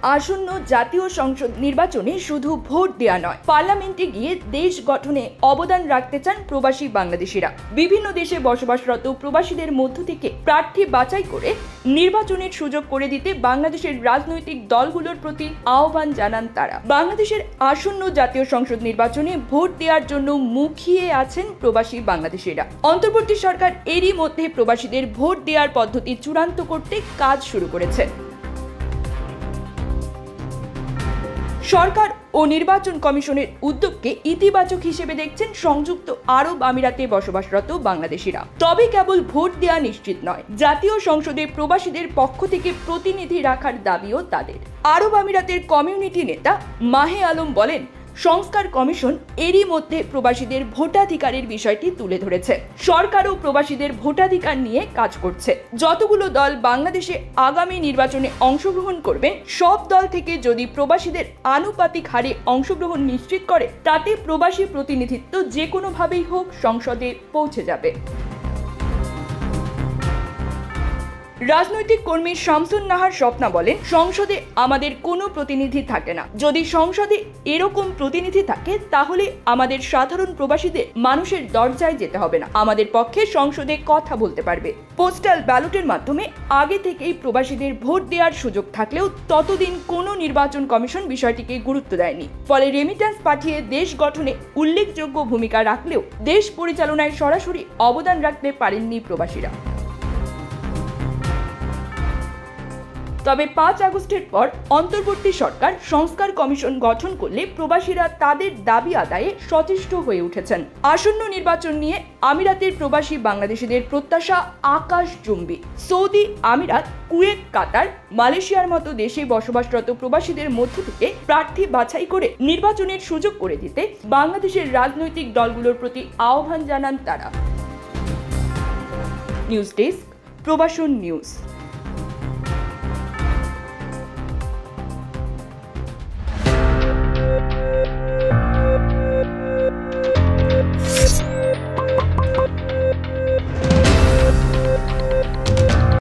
আসন্ন জাতীয় সংসদ নির্বাচনে শুধু ভোট দেয়া নয়, পার্লামেন্টে গিয়ে দেশ গঠনে অবদান রাখতে চান প্রবাসী বাংলাদেশিরা। বিভিন্ন দেশে বসবাসরত প্রবাসীদের মধ্য থেকে প্রার্থী বাছাই করে নির্বাচনের সুযোগ করে দিতে বাংলাদেশের রাজনৈতিক দলগুলোর প্রতি আহ্বান জানান তারা। বাংলাদেশের আসন্ন জাতীয় সংসদ নির্বাচনে ভোট দেওয়ার জন্য মুখিয়ে আছেন প্রবাসী বাংলাদেশিরা। অন্তর্বর্তী সরকার এরই মধ্যে প্রবাসীদের ভোট দেওয়ার পদ্ধতি চূড়ান্ত করতে কাজ শুরু করেছে। সরকার ও নির্বাচন কমিশনের উদ্যোগকে ইতিবাচক হিসেবে দেখছেন সংযুক্ত আরব আমিরাতে বসবাসরত বাংলাদেশিরা। তবে কেবল ভোট দেওয়া নিশ্চিত নয়, জাতীয় সংসদে প্রবাসীদের পক্ষ থেকে প্রতিনিধি রাখার দাবিও তাদের। আরব আমিরাতের কমিউনিটি নেতা মাহে আলম বলেন, সংস্কার কমিশন এরই মধ্যে প্রবাসীদের ভোটাধিকারের বিষয়টি তুলে ধরেছে। সরকারও প্রবাসীদের ভোটাধিকার নিয়ে কাজ করছে। যতগুলো দল বাংলাদেশে আগামী নির্বাচনে অংশগ্রহণ করবেন, সব দল থেকে যদি প্রবাসীদের আনুপাতিক হারে অংশগ্রহণ নিশ্চিত করে, তাতে প্রবাসী প্রতিনিধিত্ব যে কোনোভাবেই হোক সংসদে পৌঁছে যাবে। রাজনৈতিক কর্মী শামসুন নাহার স্বপ্না বলেন, সংসদে আমাদের কোনো প্রতিনিধি থাকে না। যদি সংসদে এরকম প্রতিনিধি থাকে, তাহলে আমাদের সাধারণ প্রবাসীদের মানুষের দরজায় যেতে হবে না, আমাদের পক্ষে সংসদে কথা বলতে পারবে। পোস্টাল ব্যালটের মাধ্যমে আগে থেকেই প্রবাসীদের ভোট দেওয়ার সুযোগ থাকলেও ততদিন কোনো নির্বাচন কমিশন বিষয়টিকে গুরুত্ব দেয়নি। ফলে রেমিট্যান্স পাঠিয়ে দেশ গঠনে উল্লেখযোগ্য ভূমিকা রাখলেও দেশ পরিচালনায় সরাসরি অবদান রাখতে পারেননি প্রবাসীরা। তবে ৫ আগস্টের পর অন্তর্বর্তী সরকার সংস্কার কমিশন গঠন করলে প্রবাসীরা তাদের দাবি আদায়ে সচেষ্ট হয়ে উঠেছেন। আসন্ন নির্বাচন নিয়ে আমিরাতের প্রবাসী বাংলাদেশিদের প্রত্যাশা আকাশচুম্বী। সৌদি আমিরাত, কুয়েত, কাতার, মালয়েশিয়ার মতো দেশে বসবাসরত প্রবাসীদের মধ্য থেকে প্রার্থী বাছাই করে নির্বাচনের সুযোগ করে দিতে বাংলাদেশের রাজনৈতিক দলগুলোর প্রতি আহ্বান জানান তারা। নিউজ ডেস্ক, প্রবাসন নিউজ।